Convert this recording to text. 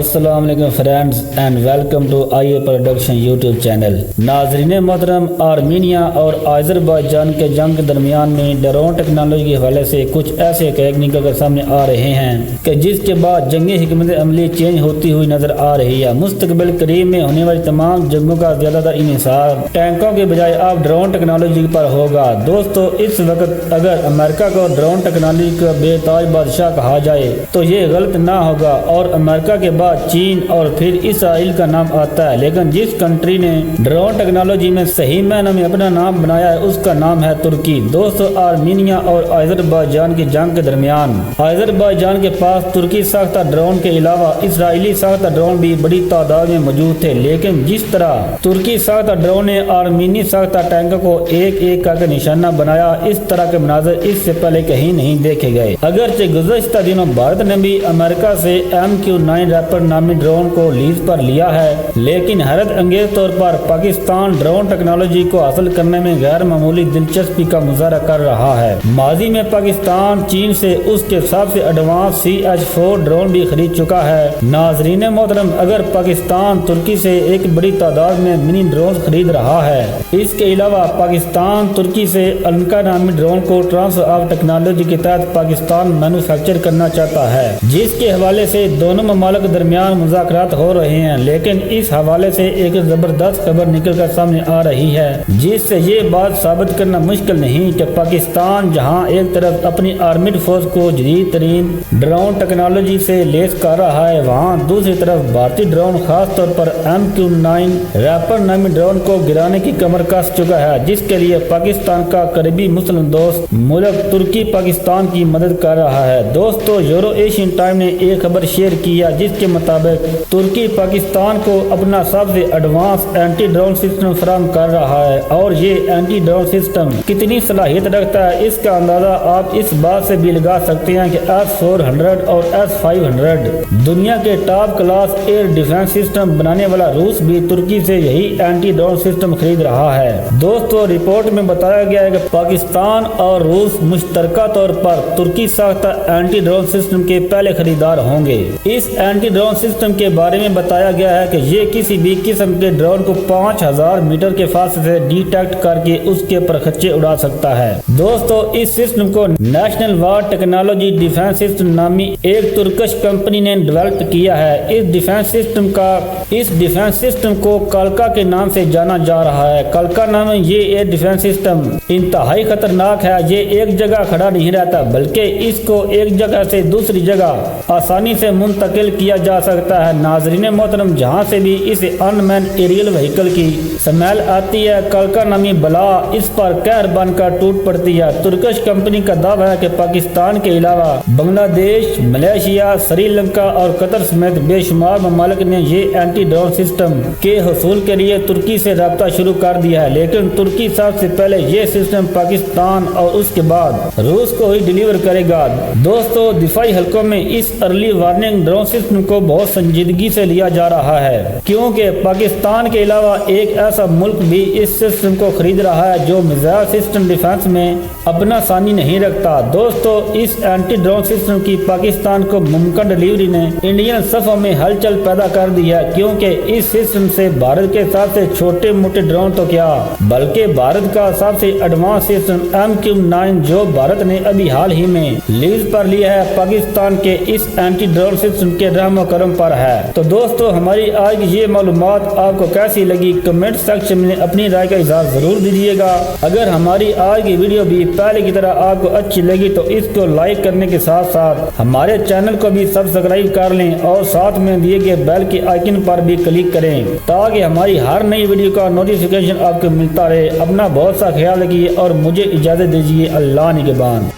अस्सलाम वालेकुम friends and welcome to I production YouTube channel. नाजरीन मोहतरम, आर्मीनिया और अज़रबैजान के जंग के दरमियान में ड्रोन टेक्नोलॉजी के हवाले से कुछ ऐसे हक़ाइक़ निकल कर सामने आ रहे हैं कि जिसके बाद जंगी हिकमत अमली चेंज होती हुई नजर आ रही है। मुस्तक़बिल करीब में होने वाली तमाम जंगों का ज़्यादातर इन्हिसार टैंकों के बजाय अब ड्रोन टेक्नोलॉजी पर होगा। दोस्तों, इस वक्त अगर अमेरिका को ड्रोन टेक्नोलॉजी का बेताज बादशाह कहा जाए तो ये गलत ना होगा और अमेरिका के बाद चीन और फिर इसराइल का नाम आता है। लेकिन जिस कंट्री ने ड्रोन टेक्नोलॉजी में सही मायने में अपना नाम बनाया है उसका नाम है तुर्की। दोस्तों, आर्मीनिया और अज़रबैजान की जंग के दरमियान अज़रबैजान के पास तुर्की साख्ता ड्रोन के अलावा इसराइली साख्ता ड्रोन भी बड़ी तादाद में मौजूद थे। लेकिन जिस तरह तुर्की साख्ता ड्रोन ने आर्मीनी साख्ता टैंकों को एक एक करके निशाना बनाया, इस तरह के मनाज़र इससे पहले कहीं नहीं देखे गए। अगरचे गुज़श्ता दिनों भारत ने भी अमेरिका से MQ-9 रैपर नामी ड्रोन को लीज पर लिया है, लेकिन हैरत अंगेज तौर पर पाकिस्तान ड्रोन टेक्नोलॉजी को हासिल करने में गैर मामूली दिलचस्पी का मुजाहरा कर रहा है। माजी में पाकिस्तान चीन से उसके सबसे एडवांस CH-4 ड्रोन भी खरीद चुका है। नाजरीन मोहतरम, अगर पाकिस्तान तुर्की से एक बड़ी तादाद में मिनी ड्रोन खरीद रहा है, इसके अलावा पाकिस्तान तुर्की से अलका नामी ड्रोन को ट्रांसफर ऑफ टेक्नोलॉजी के तहत पाकिस्तान मैन्युफैक्चर करना चाहता है, जिसके हवाले से दोनों ममालिक के दरमियान मुज़ाकरात हो रहे हैं। लेकिन इस हवाले से एक जबरदस्त खबर निकल कर सामने आ रही है, जिससे ये बात साबित करना मुश्किल नहीं कि पाकिस्तान जहां एक तरफ अपनी आर्मिड फोर्स को जदीद तरीन ड्रोन टेक्नोलॉजी से लेस कर रहा है, वहां दूसरी तरफ भारतीय ड्रोन खास तौर पर MQ-9 रैपर नामी ड्रोन को गिराने की कमर कस चुका है, जिसके लिए पाकिस्तान का करीबी मुस्लिम दोस्त मुल्क तुर्की पाकिस्तान की मदद कर रहा है। दोस्तों, यूरो एशियन टाइम ने एक खबर शेयर किया जिसके मुताबिक तुर्की पाकिस्तान को अपना सबसे एडवांस एंटी ड्रोन सिस्टम फराहम कर रहा है, और ये एंटी ड्रोन सिस्टम कितनी सलाहियत रखता है इसका अंदाजा आप इस बात से भी लगा सकते हैं कि S-400 और S-500 दुनिया के top class air defence system बनाने वाला रूस भी तुर्की से यही एंटी ड्रोन सिस्टम खरीद रहा है। दोस्तों, रिपोर्ट में बताया गया है कि पाकिस्तान और रूस मुश्तरका तौर पर तुर्की साख्ता एंटी ड्रोन सिस्टम के पहले खरीदार होंगे। इस एंटी ड्रोन सिस्टम के बारे में बताया गया है कि ये किसी भी किस्म के ड्रोन को 5000 मीटर के फासले से डिटेक्ट करके उसके परखच्चे उड़ा सकता है। दोस्तों, इस सिस्टम को national war technology defence system नामी एक तुर्किश कंपनी ने डेवलप किया है। इस डिफेंस सिस्टम को कलका के नाम से जाना जा रहा है। कलका नाम ये एयर डिफेंस सिस्टम इंतहाई खतरनाक है। ये एक जगह खड़ा नहीं रहता, बल्कि इसको एक जगह से दूसरी जगह आसानी से मुंतकिल किया जा सकता है। नाजरीन मोहतरम, जहाँ से भी इस अनमैन एरियल व्हीकल की स्मेल आती है, कलका नामी बला इस पर कहर बनकर टूट पड़ती है। तुर्किश कंपनी का दावा है कि पाकिस्तान के अलावा बांग्लादेश, मलेशिया, श्रीलंका और कतर समेत बेशुमार ममालिक ने ये एंटी ड्रोन सिस्टम के हुसूल के लिए तुर्की से रब्ता शुरू कर दिया है। लेकिन तुर्की सबसे पहले ये सिस्टम पाकिस्तान और उसके बाद रूस को ही डिलीवर करेगा। दोस्तों, दिफाई हलकों में इस अर्ली वार्निंग ड्रोन सिस्टम को बहुत संजीदगी से लिया जा रहा है, क्योंकि पाकिस्तान के अलावा एक ऐसा मुल्क भी इस सिस्टम को खरीद रहा है जो मिसाइल सिस्टम डिफेंस में अपना सानी नहीं रखता। दोस्तों, इस एंटी ड्रोन सिस्टम की पाकिस्तान को मुमकिन डिलीवरी ने इंडियन सफों में हलचल पैदा कर दी है, क्योंकि इस सिस्टम से भारत के सबसे छोटे मोटे ड्रोन तो क्या बल्कि भारत का सबसे एडवांस सिस्टम MQ-9 जो भारत ने अभी हाल ही में लीज पर लिया है, पाकिस्तान के इस एंटी ड्रोन सिस्टम के रहमो करम पर है। तो दोस्तों, हमारी आज की ये मालूमात आपको कैसी लगी कमेंट सेक्शन में अपनी राय का इज़हार जरूर दीजिएगा। अगर हमारी आज की वीडियो भी पहले की तरह आपको अच्छी लगी तो इसको लाइक करने के साथ साथ हमारे चैनल को भी सब्सक्राइब कर लें और साथ में दिए गए बेल के आइकन पर भी क्लिक करें ताकि हमारी हर नई वीडियो का नोटिफिकेशन आपको मिलता रहे। अपना बहुत सा ख्याल रखिए और मुझे इजाजत दीजिए। अल्लाह निगहबान।